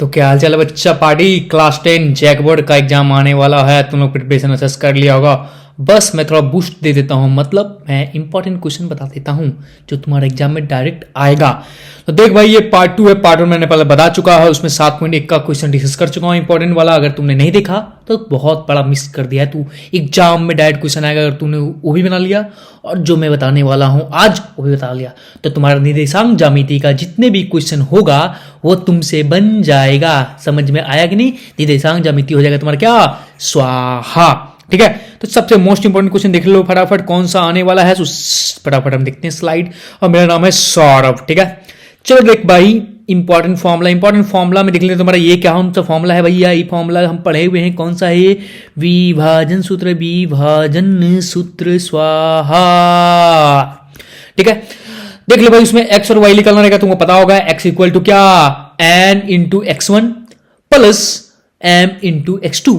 तो क्या हाल चाल है बच्चा पार्टी। क्लास 10 जैकबोर्ड का एग्जाम आने वाला है। तुम लोग प्रिपरेशन असेस कर लिया होगा। बस मैं थोड़ा बूस्ट दे देता हूँ, मतलब मैं इंपॉर्टेंट क्वेश्चन बता देता हूँ जो तुम्हारे एग्जाम में डायरेक्ट आएगा। तो देख भाई, ये पार्ट 2 है। पार्ट 1 मैंने पहले बता चुका है, उसमें 7.1 का क्वेश्चन डिस्कस कर चुका हूँ इंपॉर्टेंट वाला। अगर तुमने नहीं देखा तो बहुत बड़ा मिस कर दिया है तू। एग्जाम में डायरेक्ट क्वेश्चन आएगा अगर तूने वो भी बना लिया और जो मैं बताने वाला हूँ आज वो भी बता लिया, तो तुम्हारा निर्देशांक ज्यामिति का जितने भी क्वेश्चन होगा वो तुमसे बन जाएगा। समझ में आया कि नहीं? निर्देशांक ज्यामिति हो जाएगा तुम्हारा क्या, स्वाहा। ठीक है, तो सबसे मोस्ट इंपोर्टेंट क्वेश्चन देख लो फटाफट कौन सा आने वाला है। फटाफट हम देखते हैं स्लाइड। और मेरा नाम है सौरभ। ठीक है, चलो देख भाई, इंपॉर्टेंट फॉर्मूला में देख लेते तुम्हारा ये क्या सा फॉर्मूला है भैया। ये फॉर्मूला हम पढ़े हुए हैं, कौन सा है ये? विभाजन सूत्र स्वाहा। ठीक है, देख लो भाई, उसमें एक्स और वाई निकालना रहेगा, तुमको पता होगा। एक्स इक्वल टू क्या, n into x1 plus m into x2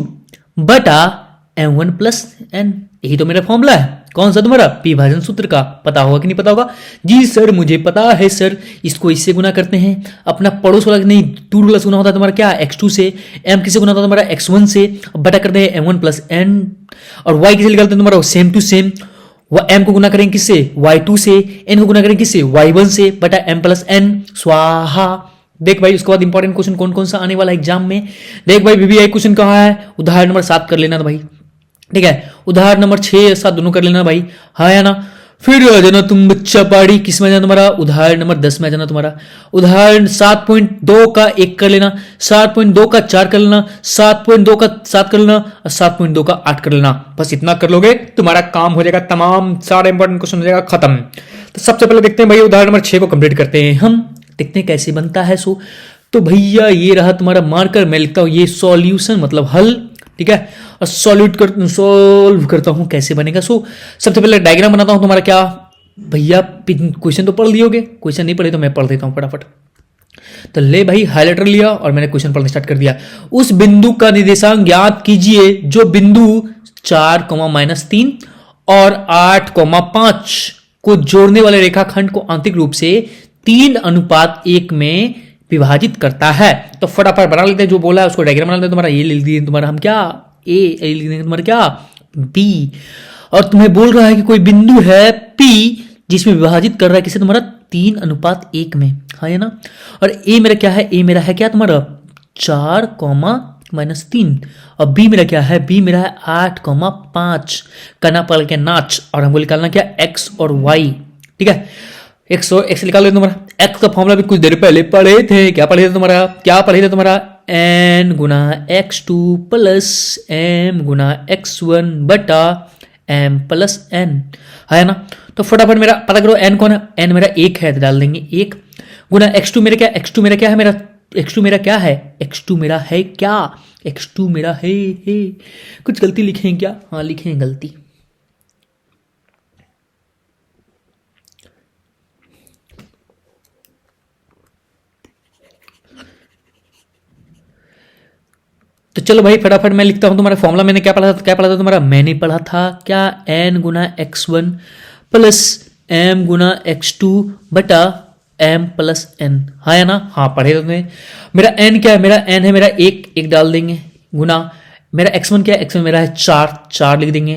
बटा m1 प्लस एन। यही तो मेरा फॉर्मूला है। कौन सा तुम्हारा? विभाजन सूत्र का। पता होगा कि नहीं पता होगा? जी सर मुझे पता है सर। इसको इससे गुना करते हैं, अपना पड़ोस वाला नहीं दूर वाला से गुना होता है तुम्हारा क्या, x2 से। m किसे गुना होता है तुम्हारा x1 से, बटा करते हैं m1 प्लस n। और y किसे निकालते हैं तुम्हारा सेम टू सेम। m को गुना करेंगे किससे, y2 से। n को गुना करेंगे किससे, y1 से, बटा m प्लस n। स्वाहा। देख भाई, उसके बाद इंपॉर्टेंट क्वेश्चन कौन कौन सा आने वाला है एग्जाम में। देख भाई, VBI क्वेश्चन कहाँ है? उदाहरण नंबर 7 कर लेना भाई। ठीक है, उदाहरण नंबर 6 या 7 दोनों कर लेना भाई। हाँ या ना? फिर आ जाना तुम बच्चा पाड़ी, किस में जाना तुम्हारा? उदाहरण नंबर 10 में जाना तुम्हारा। उदाहरण 7.2 का 1 कर लेना, 7.2 का 4 कर लेना, 7.2 का 7 कर लेना और 7.2 का 8 कर लेना। बस इतना कर लोगे तुम्हारा काम हो जाएगा, तमाम सारे इंपॉर्टेंट क्वेश्चन हो जाएगा खत्म। तो सबसे पहले देखते हैं भाई, उदाहरण नंबर 6 को कंप्लीट करते हैं हम, देखते हैं कैसे बनता है। सो तो भैया ये रहा तुम्हारा मार्कर, मैं लिखता हूं ये सॉल्यूशन मतलब हल। ठीक है, और सॉल्व करता हूं कैसे बनेगा। सो सबसे पहले डायग्राम बनाता हूं तुम्हारा क्या भैया। क्वेश्चन तो पढ़ लियोगे, क्वेश्चन नहीं पढ़े तो मैं पढ़ देता हूं फटाफट। तो ले भाई, हाइलाइटर लिया और मैंने क्वेश्चन पढ़ना स्टार्ट कर दिया। उस बिंदु का निर्देशांक ज्ञात कीजिए जो बिंदु 4,-3 और 8,5 को जोड़ने वाले रेखाखंड को आंतरिक रूप से 3:1 में विभाजित करता है। तो फटाफट बना लेते हैं, जो बोला है उसको डायग्राम बना लेते हैं। तुम्हारा ये लिख दिए तुम्हारा हम क्या, ए लिख देंगे तुम्हारा क्या, बी। और तुम्हें बोल रहा है कि कोई बिंदु है P जिसमें विभाजित कर रहा है किसे तुम्हारा 3:1 में। हाँ या ना? और ए मेरा क्या है? ए मेरा है क्या तुम्हारा 4,-3 और बी मेरा क्या है? बी मेरा है 8,5। करना पड़ के नाच। और हमको निकालना क्या, एक्स और वाई। ठीक है, एक्स निकाल लेते तुम्हारा। एक्स का फॉर्मूला भी कुछ देर पहले पढ़े थे। क्या पढ़े थे तुम्हारा? एन गुना x2 प्लस एम गुना x1 बटा एम प्लस एन। है ना? तो फटाफट मेरा पता करो एन कौन है। एन मेरा 1 है तो डाल देंगे 1 गुना x2 मेरा क्या, x2 मेरा क्या है मेरा, x2 मेरा क्या है, x2 मेरा है क्या, x2 मेरा है। कुछ गलती लिखे हैं क्या? हाँ लिखे हैं गलती। तो चलो भाई फटाफट मैं लिखता हूं तुम्हारा फॉर्मूला। मैंने क्या पढ़ा था तुम्हारा? मैंने पढ़ा था क्या, n गुना x1 प्लस m गुना x2 बटा m प्लस n। हाँ या ना? हाँ पढ़े तुमने। मेरा n क्या है? मेरा n है मेरा 1 डाल देंगे गुना मेरा x1 क्या है? x1 मेरा है 4 लिख देंगे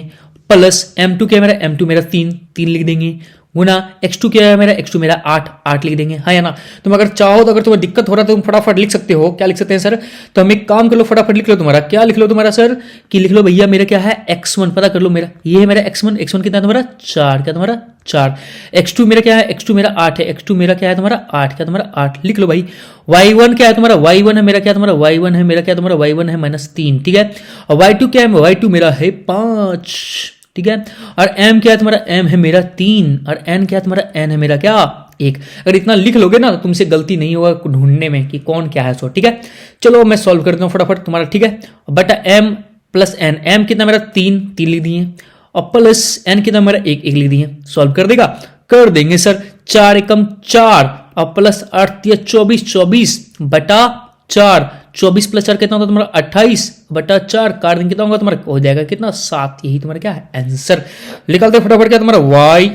प्लस m2 क्या है मेरा? m2 मेरा 3 लिख देंगे गुना x2 क्या है मेरा? x2 मेरा 8 लिख देंगे। हाँ या ना? तुम अगर चाहो तो, अगर तुम्हें दिक्कत हो रहा है तो तुम फटाफट लिख सकते हो। क्या लिख सकते हैं सर? तो हम एक काम कर लो, फटाफट लिख लो तुम्हारा। क्या लिख लो तुम्हारा सर? कि लिख लो भैया मेरा क्या है x1, पता कर लो मेरा ये है मेरा x1 कितना है तुम्हारा 4, क्या तुम्हारा 4। x2 मेरा क्या है? x2 मेरा 8 है। x2 मेरा क्या है तुम्हारा 8, क्या तुम्हारा 8 लिख लो भाई। y1 क्या है तुम्हारा? y1 है मेरा क्या तुम्हारा? y1 है मेरा क्या तुम्हारा? y1 है -3। ठीक है, और y2 क्या है? y2 मेरा है 5। ठीक है, और m क्या है तुम्हारा? m है मेरा 3 और n क्या है तुम्हारा? n है मेरा क्या 1। अगर इतना लिख लोगे ना तो तुमसे गलती नहीं होगा ढूंढने में कि कौन क्या है। सो ठीक है, चलो मैं सॉल्व करता हूँ फटाफट तुम्हारा। ठीक है, बटा m प्लस n। m कितना मेरा 3 लिख दिए और प्लस n कितना मेरा 1 लिख दिए। सॉल्व कर देगा? कर देंगे सर। 4 एकम 4 और प्लस 8 या 24 बटा 4। 24 प्लस 4 कितना होगा तुम्हारा 28 बटा 4। काट देंगे कितना होगा तुम्हारा? हो जाएगा कितना 7। यही तुम्हारा क्या है आंसर। निकालते फटाफट क्या तुम्हारा y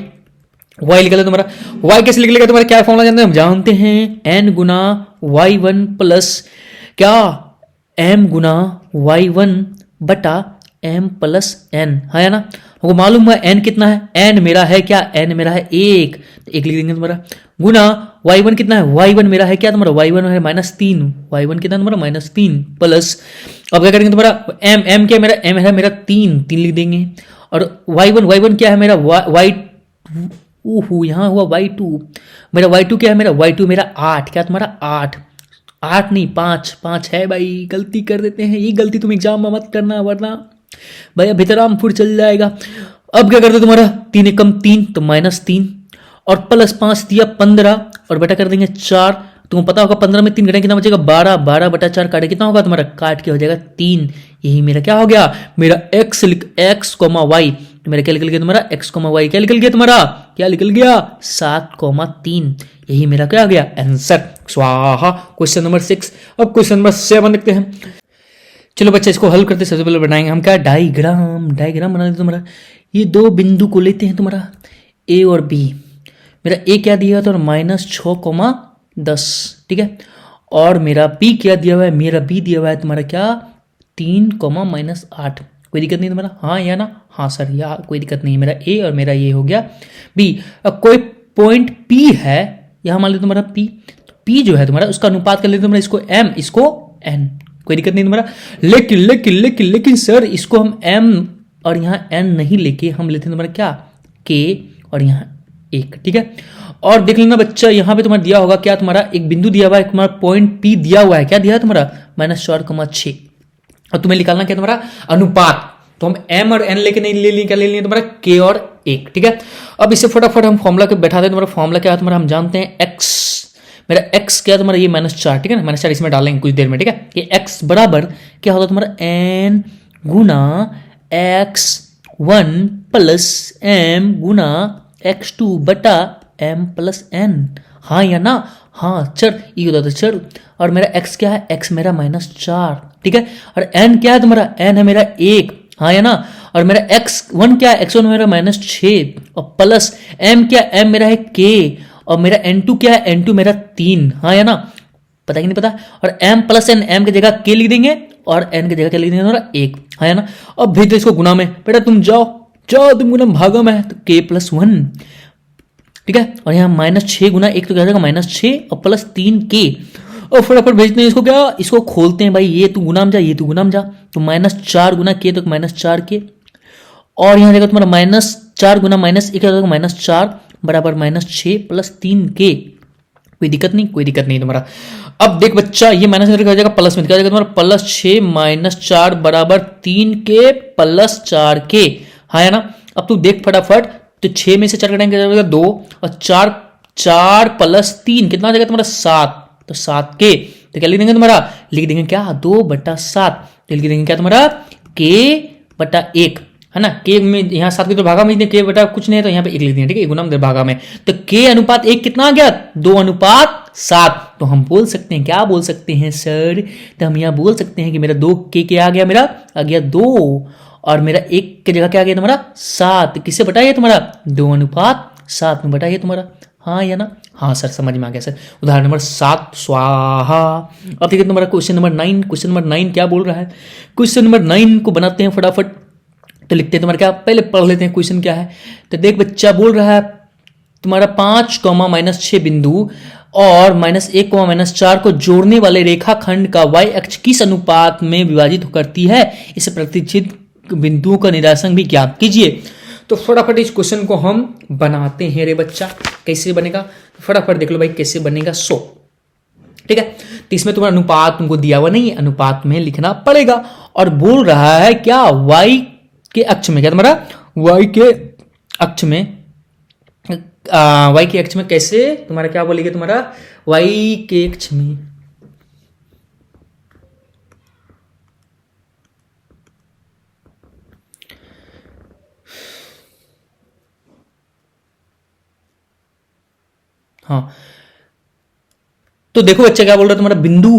निकले तुम्हारा। y कैसे निकलेगा तुम्हारा? क्या फॉर्मूला जानते हैं? हम जानते हैं n गुना y1 प्लस क्या m गुना y1 बटा m प्लस n है ना। हमको मालूम है n कितना है, n मेरा है क्या, n मेरा है एक, तो एक लिख देंगे तुम्हारा, गुना y1 कितना है, y1 मेरा है क्या तुम्हारा, y1 है -3, y1 कितना तुम्हारा -3 प्लस, अब क्या करेंगे तुम्हारा m क्या मेरा, m है मेरा 3 लिख देंगे, और y1 क्या है मेरा y यहाँ हुआ y2, मेरा y2 क्या है मेरा, y2 मेरा 8, क्या तुम्हारा 8 नहीं 5 है भाई, गलती कर देते हैं, ये गलती तुम एग्जाम में मत करना वरना भैया भितरामपुर चल जाएगा। अब क्या करते तुम्हारा 3 एकम 3 तो -3 और प्लस 5 दिया 15 और बेटा कर देंगे 4, तुमको पता होगा 15 में 3 घटाएं कितना बचेगा 12 बटा 4 काटे कितना होगा तुम्हारा, काट के हो जाएगा 3, यही मेरा क्या हो गया, मेरा x y, तो मेरा क्या निकल गया तुम्हारा x y, क्या निकल गया तुम्हारा, क्या निकल गया 7,3, यही मेरा क्या हो गया आंसर, स्वाहा। Question number 6। अब क्वेश्चन नंबर 7 देखते हैं। चलो बच्चा इसको हल करते, सबसे पहले बनाएंगे हम क्या, डायग्राम बना देते तुम्हारा, ये दो बिंदु को लेते हैं तुम्हारा a और b, मेरा a क्या दिया हुआ तो -6,10, ठीक है, और मेरा b क्या दिया हुआ है, मेरा b दिया हुआ है तुम्हारा क्या 3,-8, कोई दिक्कत नहीं तुम्हारा, हाँ या ना, हाँ सर या कोई दिक्कत नहीं, मेरा a और मेरा ये हो गया b। अब कोई पॉइंट p है, यहाँ मान लो तुम्हारा p, तो p जो है तुम्हारा उसका अनुपात कर लेते तुम्हारा, इसको m इसको n, कोई दिक्कत नहीं तुम्हारा, लेकिन सर इसको हम m और यहाँ n नहीं लेके हम लेते हैं तुम्हारा क्या k और यहाँ 1, ठीक है। और देख लेना बच्चा यहाँ पे तुम्हारा दिया होगा क्या, तुम्हारा एक बिंदु दिया हुआ है, तुम्हारा पॉइंट p दिया हुआ है, क्या दिया है तुम्हारा -4,6, और तुम्हें निकालना क्या तुम्हारा अनुपात, तो हम m और n लेके नहीं ले लिए, क्या ले लिए तुम्हारा k और 1, ठीक है। अब इसे फटाफट हम फॉर्मुला के बैठा दें, तुम्हारा फॉर्मुला क्या है तुम्हारा, हम जानते हैं x, मेरा x क्या है तुम्हारा ये -4, ठीक है ना, -4 इसमें डालेंगे कुछ देर में, ठीक है। ये x बराबर क्या होता है तुम्हारा n गुना x1 प्लस m गुना x2 बटा m प्लस n, हाँ या ना, हाँ चर, ये होता था चर, और मेरा x क्या है, x मेरा -4, ठीक है, और n क्या है तुम्हारा, n है मेरा 1, हाँ या ना, और मेरा x1 क्या है, x1 मेरा -6 और प्लस m क्या, m मेरा है k, और मेरा n2 क्या है, n2 मेरा 3, हाँ या ना, पता कि नहीं पता, और m प्लस n, m की जगह k लिख देंगे और n की जगह क्या लिख देंगे तुम्हारा 1, हाँ या ना। अब भेज दो इसको गुना में, बेटा तुम जाओ तुम गुना भागा में, तो k + 1, ठीक है, और यहाँ -6 गुना 1 तो क्या हो जाएगा -6 और प्लस 3k, और फटाफट भेजते हैं इसको क्या, इसको खोलते हैं भाई, ये तू गुना में जा, ये तू गुना में जा, तो -4 गुना k तो -4k, और यहाँ देखो तुम्हारा -4 गुना -1 क्या हो जाएगा -4 बराबर -6 प्लस 3k, कोई दिक्कत नहीं तुम्हारा। अब देख बच्चा ये माइनस में हो जाएगा प्लस में, क्या हो जाएगा तुम्हारा +6 - 4 बराबर 3k प्लस 4k, हाँ है ना। अब तू देख फटाफट, तो 6 में से 4 घटाएंगे क्या जाएगा 2, और 4 प्लस 3 कितना आ जाएगा तुम्हारा 7, तो 7k, तो क्या लिख देंगे तुम्हारा, लिख देंगे क्या 2/7, तो लिख देंगे क्या तुम्हारा k/1, है ना, k में यहाँ 7 की तो भागा में k बटा कुछ नहीं है, तो यहाँ पे 1 लिख देंगे, ठीक है, गुना में भागा में, तो k अनुपात 1 कितना आ गया 2:7, तो हम बोल सकते हैं, क्या बोल सकते हैं सर, तो हम यहाँ बोल सकते हैं कि मेरा 2k आ गया, मेरा आ गया 2, और मेरा 1 की जगह क्या आ गया तुम्हारा 7, किससे बटाइए तुम्हारा 2:7 में बटाइए तुम्हारा, हाँ या ना, हाँ सर समझ में आ गया सर। उदाहरण नंबर 7 स्वाहा। अब देखिए तुम्हारा क्वेश्चन नंबर 9, क्वेश्चन नंबर 9 क्या बोल रहा है, क्वेश्चन नंबर 9 को बनाते हैं फटाफट, तो लिखते हैं तुम्हारा क्या, पहले पढ़ लेते हैं क्वेश्चन क्या है। तो देख बच्चा बोल रहा है तुम्हारा 5, -6 बिंदु और -1, -4 को जोड़ने वाले रेखाखंड का y अक्ष किस अनुपात में विभाजित करती है, इस प्रतिच्छेद बिंदुओं का निरासन भी ज्ञात कीजिए। तो फटाफट इस क्वेश्चन को हम बनाते हैं रे बच्चा, कैसे बनेगा फटाफट देख लो भाई कैसे बनेगा। ठीक है, तो इसमें तुम्हारा अनुपात तुमको दिया हुआ नहीं है, अनुपात में लिखना पड़ेगा, और बोल रहा है क्या y के अक्ष में, क्या तुम्हारा y के अक्ष में, y के अक्ष में कैसे तुम्हारा क्या बोलेंगे, तुम्हारा y के अक्ष में हाँ, तो देखो बच्चा क्या बोल रहा है, तुम्हारा बिंदु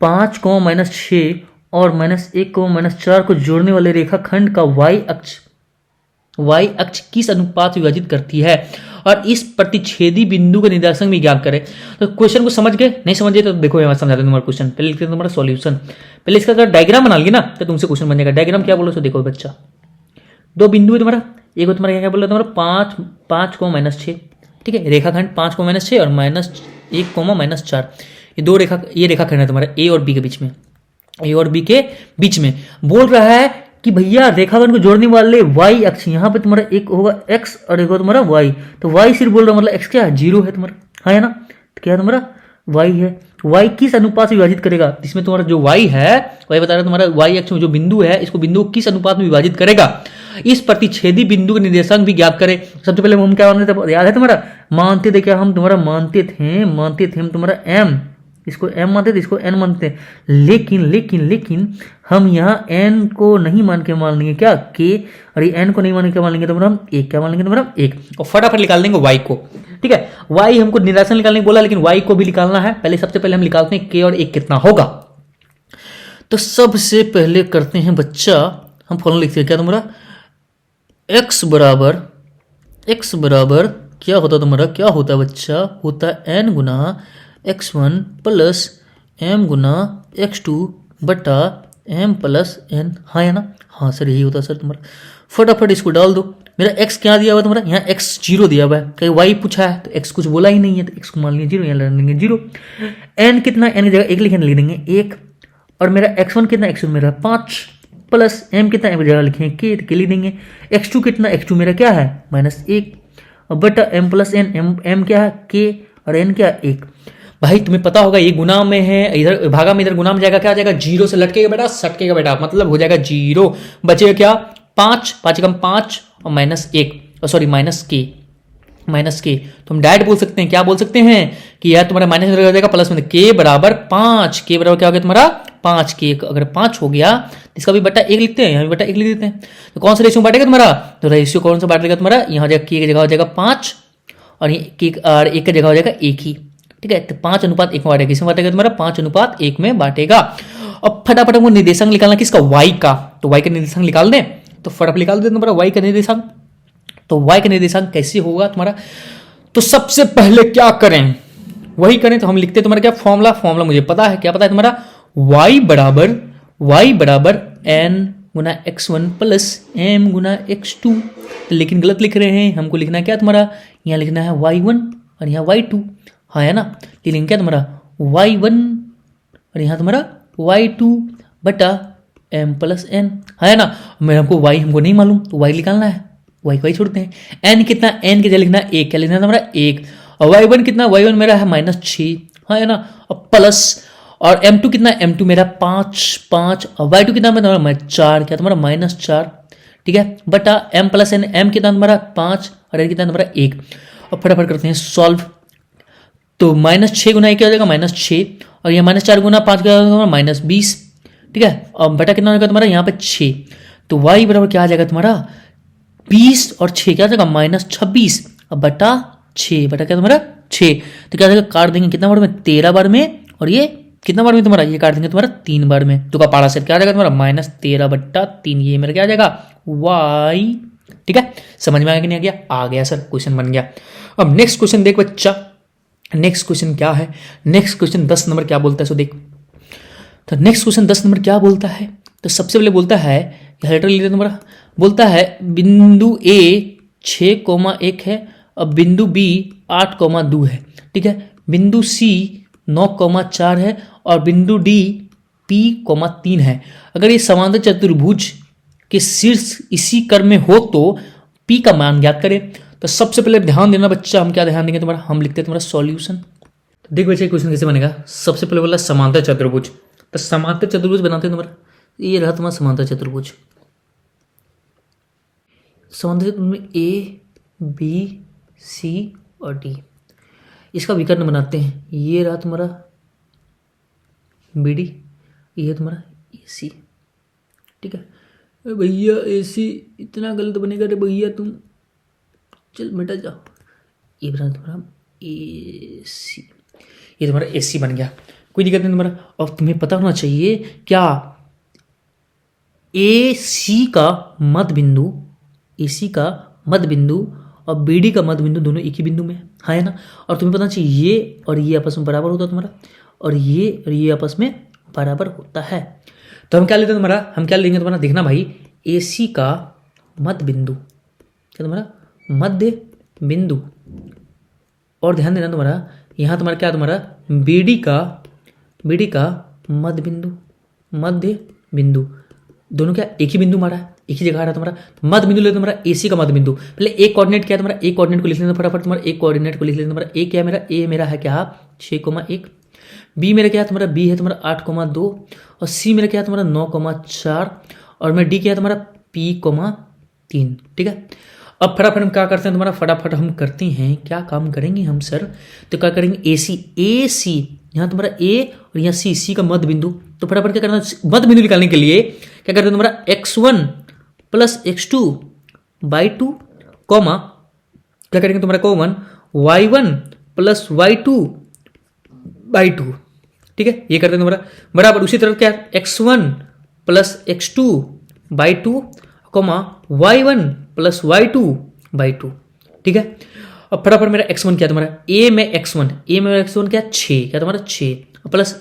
5, -6 और -1, -4 को जोड़ने वाले रेखाखंड का y अक्ष किस अनुपात विभाजित करती है। और इस प्रतिच्छेदी बिंदु का निर्देशांक भी ज्ञात करें। तो क्वेश्चन को समझ गए, नहीं समझे तो देखो मैं समझाता हूं तुम्हारा क्वेश्चन। पहले लिखते हैं तुम्हारा सॉल्यूशन, पहले इसका अगर डायग्राम बना लिए ना तो तुमसे क्वेश्चन बन जाएगा। डायग्राम क्या बोलो तो देखो बच्चा, दो बिंदु है तुम्हारा, एक हो तुम्हारा क्या बोल रहा है तुम्हारा 5 को -6, ठीक है, रेखाखंड 5 को -6 और -1 -4, ये दो ये रेखाखंड है तुम्हारा ए और बी के बीच में, ए और बी के बीच में। बोल रहा है कि भैया रेखाखंड को जोड़ने वाले y अक्ष, यहाँ पे तुम्हारा एक होगा x और एक होगा तुम्हारा y, तो y सिर्फ बोल रहा मतलब x क्या है 0 है तुम्हारा, हाँ है ना, तो क्या है तुम्हारा y है। y किस अनुपात से विभाजित करेगा, इसमें तुम्हारा जो y है वही बता रहा है तुम्हारा y अक्ष में जो बिंदु है इसको बिंदु किस अनुपात में विभाजित करेगा, इस प्रतिच्छेदी बिंदु के निर्देशांक भी ज्ञात करें। सबसे पहले हम क्या मानते थे, याद है तुम्हारा, मानते थे क्या हम तुम्हारा, मानते थे हम तुम्हारा m, इसको m मानते थे, इसको n मानते थे, लेकिन हम यहाँ n को नहीं मान के मान लेंगे क्या k, और ये n को नहीं मान के क्या मान लेंगे तुम्हारा हम 1, क्या मान लेंगे तुम्हारा 1, और फटाफट निकाल देंगे y को, ठीक है। y हमको निर्देशांक निकालने बोला, लेकिन y को भी निकालना है। पहले सबसे पहले हम निकालते हैं k और 1 कितना होगा। तो सबसे पहले करते हैं बच्चा, हम फॉर्मूला लिखते हैं क्या तुम्हारा, x बराबर क्या होता तुम्हारा, क्या होता बच्चा, होता n गुना x1 प्लस m गुना x2 बटा m प्लस n, हाँ है ना, हाँ सर यही होता सर तुम्हारा। फटाफट इसको डाल दो। मेरा x क्या दिया हुआ है तुम्हारा, यहाँ x 0 दिया हुआ है, कहीं y पूछा है तो x कुछ बोला ही नहीं है, तो x को मान लेंगे 0, यहाँ लेंगे 0। n कितना, n की जगह 1 लिखेंगे, लिख देंगे 1, और मेरा x1 कितना, x1 मेरा 5 प्लस m कितना, m की जगह लिखेंगे k, तो k लिख देंगे। x2 कितना, x2 मेरा क्या है -1, और बटा m प्लस n, m क्या है k, और n क्या 1। भाई तुम्हें पता होगा ये गुना में है, इधर भागा में इधर गुना में जाएगा, क्या आ जाएगा 0 से लटकेगा बेटा, सटकेगा बेटा, मतलब हो जाएगा 0, बचेगा क्या 5, 5 कम 5 और -1, सॉरी माइनस के, तो हम डायरेक्ट बोल सकते हैं, क्या बोल सकते हैं कि यार तुम्हारा माइनस हो जाएगा प्लस में, के बराबर 5, के बराबर क्या हो गया तुम्हारा 5, के अगर 5 हो गया तो इसका भी बट्टा 1 लिखते हैं, यहाँ भी बट्टा 1 लिख देते हैं। तो कौन सा रेशियो बांटेगा तुम्हारा, तो रेशियो कौन सा बांटेगा तुम्हारा, यहाँ हो जाएगा के की जगह हो जाएगा 5 और ये 1 की जगह हो जाएगा 1 ही, ठीक है। तो 5:1 में बांटेगा, किसमें बांटेगा तुम्हारा 5:1 में बांटेगा। अब फटाफट हमको निर्देशांक निकालना किसका, y का, तो y का निर्देशांक निकाल दें, तो फटाफट निकाल दें तुम्हारा y का निर्देशांक। तो y का निर्देशांक कैसे होगा तुम्हारा, तो सबसे पहले क्या करें, वही करें, तो हम लिखते हैं तुम्हारा क्या फॉर्मूला मुझे पता है, क्या पता है तुम्हारा, y बराबर n गुना x1 प्लस m गुना x2, लेकिन गलत लिख रहे हैं, हमको लिखना है क्या तुम्हारा, यहाँ लिखना है y1 और यहाँ y2, हाँ है ना, लिखेंगे क्या तुम्हारा y1 और यहाँ तुम्हारा y2 बटा m प्लस n, है ना। मेरे हमको y हमको नहीं मालूम, तो y निकालना है, y को ही छोड़ते हैं। n कितना, n की जगह लिखना 1, क्या लिखना है तुम्हारा 1, और y1 कितना, y1 मेरा है -6, हाँ है ना, और प्लस, और m2 कितना, m2 मेरा 5 और y2 कितना तुम्हारा 4, क्या तुम्हारा -4, ठीक है, बटा m प्लस n, m कितना तुम्हारा 5 और n कितना तुम्हारा 1, और फटाफट करते हैं सॉल्व। तो -6 गुना 1 क्या हो जाएगा -6, और यह -4 गुना 5 क्या हो जाएगा -20, ठीक है, और बटा कितना होगा तुम्हारा यहाँ पे 6, तो y बराबर क्या आ जाएगा तुम्हारा 20 और 6 क्या आ जाएगा -26, अब बटा 6, बटा क्या तुम्हारा 6, तो क्या आ जाएगा, काट देंगे कितना बार में 13 बार में, और ये कितना बार में तुम्हारा, ये काट देंगे तुम्हारा 3 बार में, तो का पारा से क्या आ जाएगा तुम्हारा -13/3, ये मेरा क्या आ जाएगा y, ठीक है। समझ में आ गया कि नहीं आ गया, आ गया सर, क्वेश्चन बन गया। अब नेक्स्ट क्वेश्चन देख बच्चा, नेक्स्ट क्वेश्चन क्या है, नेक्स्ट क्वेश्चन 10 नंबर क्या बोलता है, सो देख। तो नेक्स्ट क्वेश्चन 10 नंबर क्या बोलता है, तो सबसे पहले बोलता है, हेडर ले तुम्हारा, बोलता है बिंदु A 6,1 है और बिंदु B 8,2 है, ठीक है, बिंदु C 9,4 है और बिंदु D P,3 है। अगर ये समांतर चतुर्भुज के शीर्ष इसी क्रम में हो तो P का मान ज्ञात करें। तो सबसे पहले ध्यान देना बच्चा, हम क्या ध्यान देंगे तुम्हारा, हम लिखते हैं तुम्हारा सॉल्यूशन। तो देख बच्चा क्वेश्चन कैसे बनेगा, सबसे पहले बोला समांतर चतुर्भुज, तो समांतर चतुर्भुज बनाते हैं तुम्हारा, ये रहा तुम्हारा समांतर चतुर्भुज, समांतर चतुर्भुज में A B C और D, इसका विकर्ण बनाते हैं, ये रहा तुम्हारा BD, ये तुम्हारा AC, ठीक है। भैया AC इतना गलत बनेगा रे भैया, तुम चल बेटा जाओ, ये बना तुम्हारा AC, ये तुम्हारा AC बन गया, कोई दिक्कत नहीं तुम्हारा। और तुम्हें पता होना चाहिए क्या, AC का मध्य बिंदु और बी डी का मध्य बिंदु दोनों एक ही बिंदु में है ना। और तुम्हें पता चाहिए ये और ये आपस में बराबर होता है तुम्हारा, और ये आपस में बराबर होता है। तो हम क्या लेते हैं तुम्हारा, हम क्या लेंगे तुम्हारा, देखना भाई, ए सी का मध्य बिंदु, क्या तुम्हारा मध्य बिंदु, और ध्यान देना तुम्हारा यहाँ तुम्हारा क्या, तुम्हारा बी डी का मध्य बिंदु दोनों क्या एक ही बिंदु मारा है, एक ही जगह आ रहा है तुम्हारा। मध्य बिंदु ले तुम्हारा एसी का मध्य बिंदु, पहले एक कोऑर्डिनेट क्या है तुम्हारा, एक कोऑर्डिनेट को लिख लेना फटाफट, तुम्हारा एक कोऑर्डिनेट को लिख लेना तुम्हारा। ए क्या है मेरा, ए मेरा है क्या 6,1, बी मेरा क्या है तुम्हारा, बी है तुम्हारा 8,2, और सी मेरा क्या है तुम्हारा 9,4, और मेरा डी क्या है तुम्हारा P,3। ठीक है, अब फटाफट हम क्या करते हैं तुम्हारा, फटाफट हम करते हैं क्या काम करेंगे हम सर, तो क्या करेंगे ए सी यहाँ तुम्हारा ए और यहाँ सी का मध्य बिंदु। तो फटाफट क्या करना है, मध्य बिंदु निकालने के लिए क्या करते हैं तुम्हारा x1 plus x2 by 2, comma क्या करेंगे तुम्हारा common y1 plus y2 by 2। ठीक है, ये करते हैं तुम्हारा बराबर, उसी तरह क्या x1 plus x2 by 2, comma y1 plus y2 by 2। ठीक है, अब फटाफट मेरा x1 क्या तुम्हारा, a में x1 क्या 6, क्या तुम्हारा 6, प्लस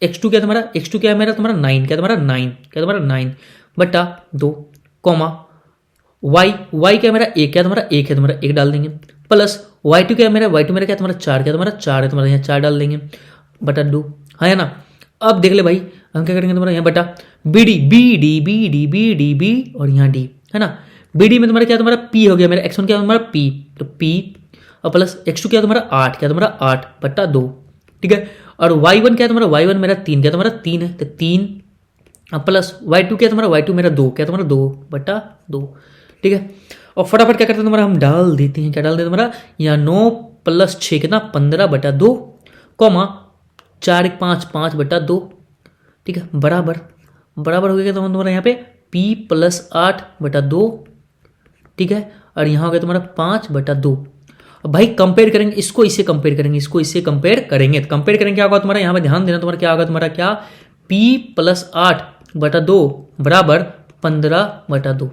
x2 क्या तुम्हारा, x2 क्या है मेरा तुम्हारा 9, क्या तुम्हारा 9, क्या तुम्हारा 9 बटा 2, कॉमा y क्या मेरा 1, क्या तुम्हारा 1 है तुम्हारा 1 डाल देंगे, प्लस y2 क्या है मेरा, y2 मेरा क्या तुम्हारा 4, क्या तुम्हारा 4 है तुम्हारा, यहाँ 4 डाल देंगे बटा 2, है ना। अब देख ले भाई हम क्या करेंगे तुम्हारा यहाँ बटा बी डी और यहाँ डी है ना। बी डी में तुम्हारा क्या तुम्हारा p हो गया, मेरा x1 क्या तुम्हारा p, तो p और प्लस x2 क्या तुम्हारा 8, क्या तुम्हारा 8 बटा 2। ठीक है, और y1 क्या तुम्हारा, y1 मेरा 3, क्या तुम्हारा 3 है, तो 3 और प्लस y2 क्या तुम्हारा, y2 मेरा 2, क्या तुम्हारा 2 बटा 2। ठीक है, और फटाफट क्या करते हैं तुम्हारा, हम डाल देते हैं, क्या डाल देते हैं तुम्हारा यहाँ 9 प्लस 6 कितना 15 बटा 2, कॉमा 4 1 5 5 बटा 2। ठीक है, बराबर हो गया तुम्हारा यहाँ पे p प्लस 8 बटा 2। ठीक है, और यहाँ हो गया तुम्हारा 5 बटा 2। अब भाई कंपेयर करेंगे, इसको इससे कंपेयर करेंगे, इसको इससे कंपेयर करेंगे, तो कंपेयर करेंगे क्या होगा तुम्हारा, यहाँ पे ध्यान देना तुम्हारा क्या होगा तुम्हारा, क्या p प्लस 8 बटा 2 बराबर 15 बटा 2,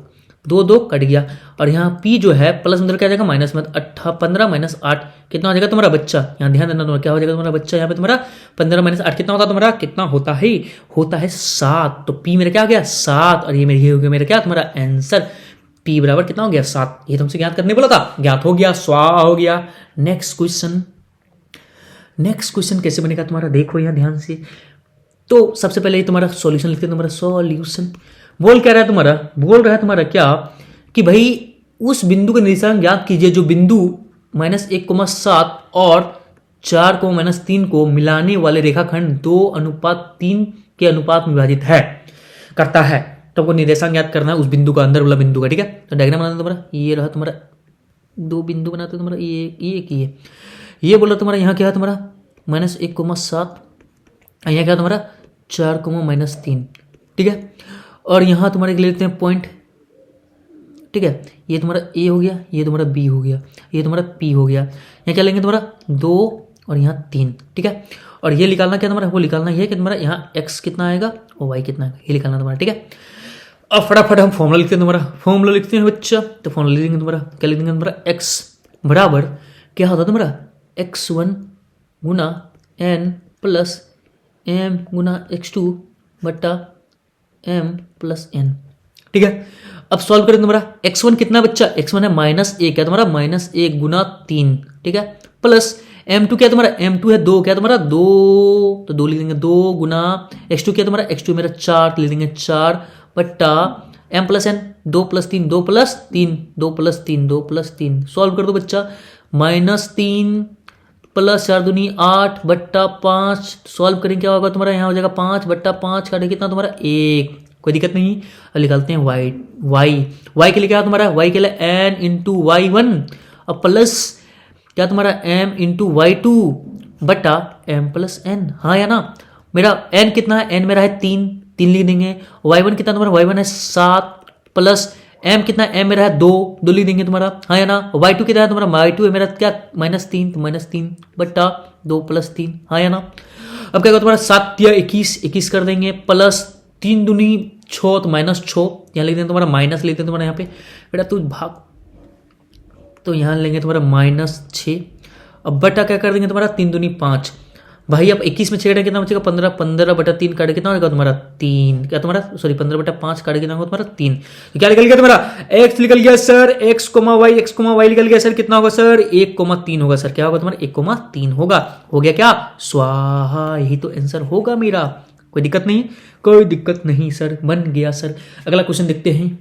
2 कट गया, और यहाँ p जो है प्लस अंदर क्या जाएगा माइनस में, 15 माइनस 8 कितना हो जाएगा तुम्हारा बच्चा, यहाँ ध्यान देना तुम्हारा क्या हो जाएगा तुम्हारा बच्चा, यहाँ पे तुम्हारा 15 माइनस 8 कितना होता है तुम्हारा, कितना होता है 7। तो p मेरा क्या हो गया 7, और ये मेरी हो गया मेरा क्या तुम्हारा आंसर, p बराबर कितना हो गया 7। ये तुमसे ज्ञात करने बोला था, ज्ञात हो गया, स्वाहा हो गया। नेक्स्ट क्वेश्चन कैसे बनेगा तुम्हारा, देखो यहाँ ध्यान से। तो सबसे पहले तुम्हारा सॉल्यूशन लिखते हैं, तुम्हारा सॉल्यूशन बोल क्या रहा है तुम्हारा, बोल रहा है तुम्हारा क्या कि भाई उस बिंदु का निर्देशांक ज्ञात कीजिए जो बिंदु -1,7 और 4,-3 को मिलाने वाले रेखाखंड 2:3 के अनुपात में विभाजित करता है। तो आपको निर्देशांक ज्ञात करना है उस बिंदु का, अंदर वाला बिंदु का। ठीक है, तो डायग्राम बनाना तुम्हारा, ये रहा तुम्हारा 2 बिंदु बनाते तुम्हारा, ये बोला तुम्हारा यहाँ क्या है तुम्हारा -1,7, यहाँ क्या तुम्हारा 4,-3। ठीक है, और यहाँ तुम्हारे लेते हैं पॉइंट। ठीक है, ये तुम्हारा ए हो गया, ये तुम्हारा बी हो गया, ये तुम्हारा पी हो गया, यहाँ क्या लेंगे तुम्हारा 2 और यहाँ 3। ठीक है, और ये निकालना क्या तुम्हारा, वो निकालना ये कि तुम्हारा यहाँ x कितना आएगा और y कितना आएगा, ये निकालना तुम्हारा। ठीक है, अब फटाफट हम फॉर्मूला लिखते हैं तुम्हारा, फॉर्मूला लिखते हैं बच्चा। तो फॉर्मूला लिखेंगे तुम्हारा, क्या लिखेंगे तुम्हारा x बराबर क्या होता है तुम्हारा x1 गुना n प्लस m गुना x2 बट्टा m प्लस n। ठीक है, अब सॉल्व करें तुम्हारा x1 कितना बच्चा, x1 है -1, क्या तुम्हारा -1 गुना 3। ठीक है, प्लस m2 क्या तुम्हारा, m2 है 2, क्या तुम्हारा 2, तो 2 लिख देंगे 2 गुना x2 क्या तुम्हारा, x2 मेरा 4 लिख देंगे 4 बट्टा m plus n, 2 plus 3 2 plus 3 2 plus 3 2 plus 3। Solve कर दो बच्चा, -3 प्लस 4 दूनी 8 बट्टा 5। सॉल्व करेंगे क्या होगा तुम्हारा, यहाँ हो जाएगा 5 बट्टा 5 काटे कितना तुम्हारा 1, कोई दिक्कत नहीं। अब निकालते हैं y के लिए क्या है तुम्हारा, y के लिए n इंटू y1 और प्लस क्या तुम्हारा m इंटू y2 बट्टा m प्लस n। हाँ या ना, मेरा n कितना है, n मेरा है 3 लिख देंगे, y1 कितना तुम्हारा, y1 है 7 प्लस m कितना, m मेरा है 2 लिख देंगे तुम्हारा। हाँ या ना, y2 कितना है तुम्हारा, y2 है मेरा क्या -3, तो -3 बट्टा 2 प्लस 3। हाँ या ना, अब क्या होगा तुम्हारा 7 या 21 कर देंगे, प्लस 3 दूनी 6 तो -6, यहाँ लिख देंगे तुम्हारा माइनस लिखते हैं तुम्हारा यहाँ पे बेटा, तू भाग तो यहाँ लेंगे तुम्हारा -6। अब बटा क्या कर देंगे तुम्हारा 3 दूनी 5। भाई अब 21 में 6 काटे कितना बचेगा 15, 15/3 काटे कितना होगा तुम्हारा 3, क्या तुम्हारा सॉरी 15/5 काटे कितना होगा तुम्हारा 3। तो क्या निकल गया तुम्हारा x निकल गया सर, x, y निकल गया सर, कितना होगा सर 1,3 होगा सर, क्या होगा तुम्हारा 1,3 होगा। हो गया क्या स्वाहा, यही तो आंसर होगा मेरा। कोई दिक्कत नहीं, कोई दिक्कत नहीं सर, बन गया सर। अगला क्वेश्चन देखते हैं।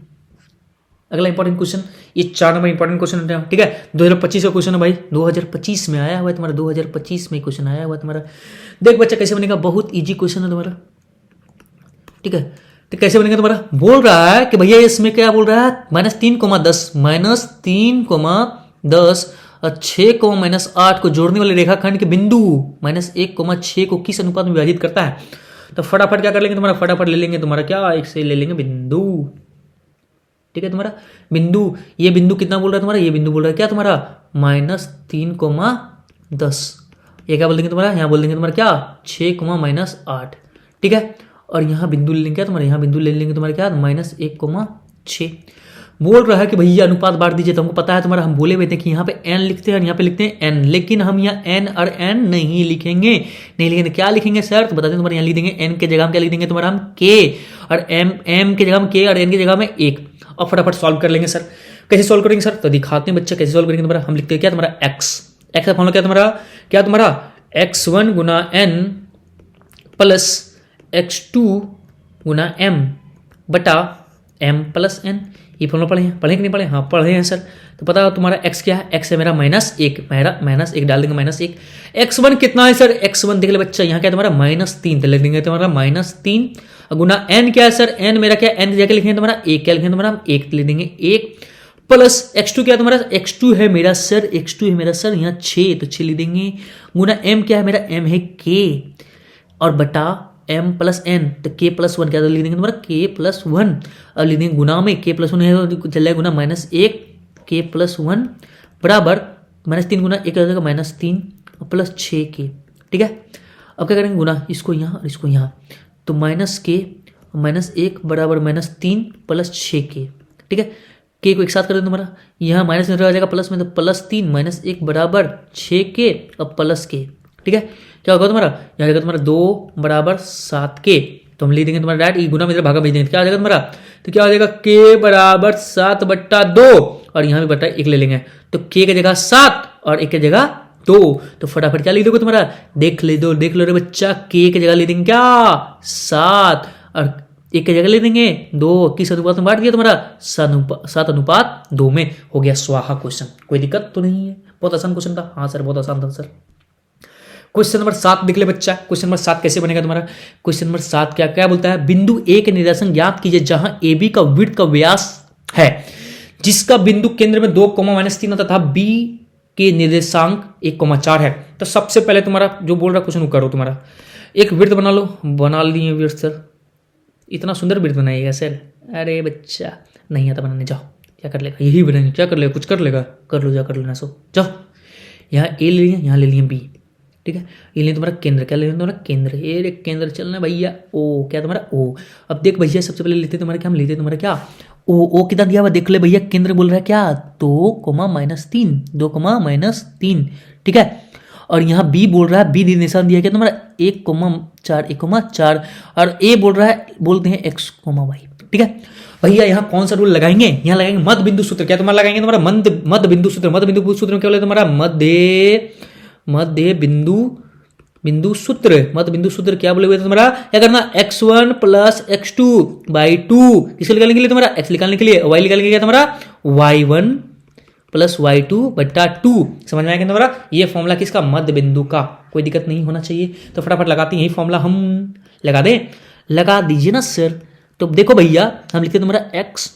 अगला इंपॉर्टेंट क्वेश्चन, ये 4 नंबर इंपॉर्टेंट क्वेश्चन है, ठीक है। 2025 का क्वेश्चन है भाई, 2025 में आया हुआ है तुम्हारा, 2025 में क्वेश्चन आया हुआ है तुम्हारा। देख बच्चा कैसे बनेगा, बहुत इजी क्वेश्चन है तुम्हारा, ठीक है। तो कैसे बनेगा तुम्हारा, बोल रहा है कि भैया इसमें क्या बोल रहा है -3, -10 और 6, -8 को जोड़ने वाले रेखाखंड के बिंदु -1,6 को किस अनुपात में विभाजित करता है। तो फटाफट क्या कर लेंगे तुम्हारा, फटाफट ले लेंगे तुम्हारा क्या, एक से ले लेंगे बिंदु, ठीक है। तुम्हारा बिंदु, ये बिंदु कितना बोल रहा है तुम्हारा, ये बिंदु बोल रहा है क्या तुम्हारा -3,10। ये क्या बोल देंगे तुम्हारा, यहाँ बोल देंगे तुम्हारा क्या 6, -8, ठीक है। और यहाँ बिंदु ले लेंगे क्या तुम्हारा, यहाँ बिंदु ले लेंगे तुम्हारा क्या -1,6। बोल रहा है कि भैया अनुपात बांट दीजिए। तो हमको पता है तुम्हारा, हम बोले हुए थे कि यहाँ पे n लिखते हैं और यहाँ पे लिखते हैं n, लेकिन हम यहाँ n और n नहीं लिखेंगे, नहीं लिखेंगे। क्या लिखेंगे सर, तो बता दें तुम्हारा, यहाँ लिख देंगे n के जगह हम क्या लिख देंगे तुम्हारा हम k, और m के जगह हम k और n की जगह में 1। और फटाफट सॉल्व कर लेंगे सर। कैसे सॉल्व करेंगे सर, तो दिखाते हैं बच्चे कैसे सॉल्व करेंगे तुम्हारा। हम लिखते हैं क्या तुम्हारा x का फॉर्मूला क्या तुम्हारा x1 गुना n प्लस x2 गुना m बटा m प्लस n। ये फॉर्मूला पढ़े कि नहीं पढ़े, हाँ पढ़े हैं सर। तो पता है तुम्हारा x क्या है, x है मेरा -1, मेरा -1 डाल देंगे -1। x1 कितना है सर, x1 देख ले बच्चा, यहाँ क्या है तुम्हारा -3, तो लिख देंगे तुम्हारा -3 गुना n क्या है सर, n मेरा क्या n की जगह लिखेंगे तुम्हारा 1, क्या लिखेंगे तुम्हारा 1 लिख देंगे 1 प्लस x2 क्या है तुम्हारा, x2 है मेरा सर, यहाँ 6, तो 6 लिख देंगे गुना m क्या है मेरा, m है k और बटा m प्लस n, तो k प्लस 1 क्या लिख देंगे तुम्हारा k प्लस 1। अब लिख देंगे गुना में k प्लस 1 है तो चल जाएगा गुना -1 k प्लस 1 बराबर -3 गुना 1 हो जाएगा -3 और प्लस 6k, ठीक है। अब क्या करेंगे गुना इसको यहाँ और इसको यहाँ, तो -k -1 बराबर -3 प्लस 6k, ठीक है। k को एक साथ कर दें तुम्हारा, यहाँ माइनस में रह जाएगा प्लस में, तो +3 -1 बराबर 6k और प्लस k, ठीक है। क्या होगा तुम्हारा, यहाँ जाएगा तुम्हारा 2 बराबर 7k, तो हम लिख देंगे तुम्हारा डायरेक्ट गुना में भागा भेज देंगे, क्या हो जाएगा तुम्हारा, तो क्या हो जाएगा k बराबर 7/2 और यहाँ भी बटा 1 ले लेंगे, तो k की जगह 7 और 1 की जगह 2। तो फटाफट क्या लिख दोगे तुम्हारा, देख लो रे बच्चा, k की जगह ले देंगे क्या 7 और 1 की जगह ले देंगे 2। किस अनुपात में बांट दिया तुम्हारा 7:2 में। हो गया स्वाहा क्वेश्चन। कोई दिक्कत तो नहीं है, बहुत आसान क्वेश्चन था। हाँ सर बहुत आसान था सर। क्वेश्चन नंबर 7 देख ले बच्चा, क्वेश्चन नंबर 7 कैसे बनेगा तुम्हारा। क्वेश्चन नंबर 7 क्या बोलता है, बिंदु ए के निर्देशांक ज्ञात कीजिए जहां ए बी का विड्थ का व्यास है, जिसका बिंदु केंद्र में 2, -3 तथा बी के निर्देशांक 1,4 है। तो सबसे पहले तुम्हारा जो बोल रहा क्वेश्चन करो, तुम्हारा एक वृत्त बना लो। बना लिए वृत्त सर, इतना सुंदर वृत्त बनाइएगा सर। अरे बच्चा नहीं आता बनाने, जाओ क्या कर लेगा, यही बनाएंगे, क्या कर लेगा, कुछ कर लेगा, कर लो, जा कर लेना सो जाओ। यहाँ ए ले लिए, यहाँ ले लिए बी, ठीक है। ये लिए तुम्हारा केंद्र, क्या ले लिया तुम्हारा केंद्र, ये केंद्र चलना भैया ओ, क्या तुम्हारा ओ। अब देख भैया सबसे पहले लेते तुम्हारा क्या, हम लेते तुम्हारा क्या ओ कितना दिया हुआ देख ले भैया, केंद्र बोल रहा है क्या 2,-3, 2,-3, ठीक है। और यहाँ बी बोल रहा है, बी निशान दिया क्या तुम्हारा 1,4 और ए बोल रहा है, बोलते हैं x,y, ठीक है। भैया यहाँ कौन सा रूल लगाएंगे, यहाँ लगाएंगे मध्य बिंदु सूत्र। क्या तुम्हारा लगाएंगे तुम्हारा मध्य बिंदु सूत्र। मध्य बिंदु सूत्र में क्या बोले तुम्हारा मध्य बिंदु सूत्र। मध्य बिंदु सूत्र क्या बोले हुए तुम्हारा, क्या करना x1 प्लस x2 बाई 2, किसको निकालने के लिए तुम्हारा x निकालने के लिए, y निकालने के लिए तुम्हारा y1 प्लस y2 बटा 2। समझ में आएगा तुम्हारा, ये फॉर्मूला किसका, मध्य बिंदु का। कोई दिक्कत नहीं होना चाहिए। तो फटाफट लगाते हैं, यही फॉर्मूला हम लगा दें, लगा दीजिए ना सर। तो देखो भैया हम लिखते हैं तुम्हारा x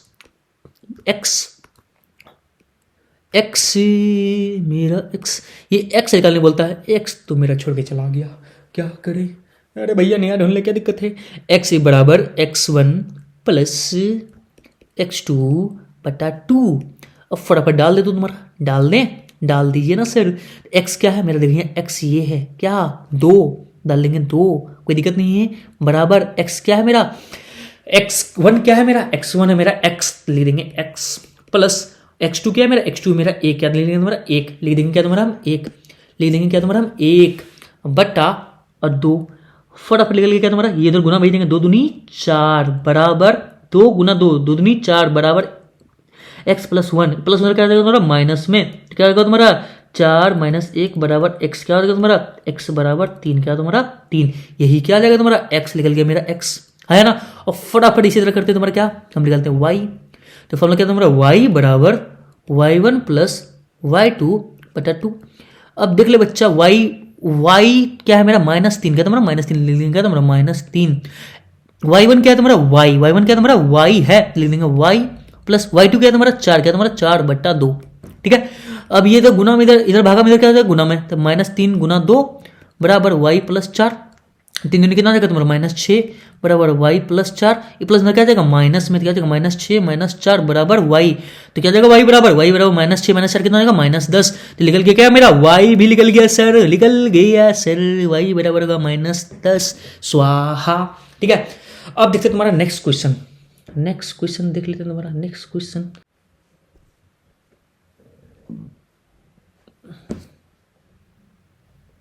मेरा x, ये x निकालने बोलता है, x तो मेरा छोड़ के चला गया, क्या करे। अरे भैया नया ढूंढ ले, क्या दिक्कत है। x बराबर x1 प्लस x2 बटा 2। अब फटाफट डाल दे तो तुम्हारा, डाल दीजिए ना सर। x क्या है मेरा, देखिए x ये है क्या 2, डाल देंगे 2, कोई दिक्कत नहीं है। बराबर x क्या है मेरा, x1 क्या है मेरा, x1 है मेरा x, ले देंगे x प्लस x2 क्या है मेरा, x2 मेरा एक, क्या लिख देंगे तुम्हारा एक, लिख देंगे क्या तुम्हारा हम एक, लिख देंगे क्या तुम्हारा हम एक बटा और 2, फटाफट निकल गया क्या तुम्हारा, ये इधर गुना भेज देंगे, 2 दूनी 4 बराबर 2 गुना 2, 2 दूनी 4 बराबर x प्लस 1 क्या देगा तुम्हारा माइनस में, तो क्या होगा तुम्हारा 4 माइनस 1 बराबर x, क्या हो जाएगा तुम्हारा x बराबर 3, क्या तुम्हारा 3, यही क्या आ जाएगा तुम्हारा x, निकल गया मेरा x है ना। और फटाफट इसी तरह करते हैं तुम्हारा क्या, हम निकालते हैं y, तो फॉर्मूला क्या तुम्हारा y बराबर y1 प्लस y2 बटा 2। अब देख ले बच्चा y क्या है मेरा -3, क्या तुम्हारा -3 लिख देंगे, क्या तुम्हारा -3, y1 क्या है तुम्हारा y1 क्या है तुम्हारा y है, लिख देंगे y प्लस y2 क्या है तुम्हारा 4, क्या तुम्हारा 4 बटा 2, ठीक है। अब ये तो गुना में इधर भागा में इधर क्या हो जाएगा गुना में, तो -3 गुना 2 बराबर y प्लस 4, 3 दूनी कितना जाएगा तुम्हारा -6 बराबर y प्लस 4, ये प्लस में क्या जाएगा माइनस में, क्या जाएगा -6 - 4 बराबर y, तो क्या जाएगा y बराबर -6 - 4 कितना जाएगा -10, तो निकल गया क्या मेरा y भी निकल गया सर, निकल गया सर, y बराबर होगा -10 स्वाहा, ठीक है। अब देखते तुम्हारा नेक्स्ट क्वेश्चन देख लेते हैं तुम्हारा नेक्स्ट क्वेश्चन।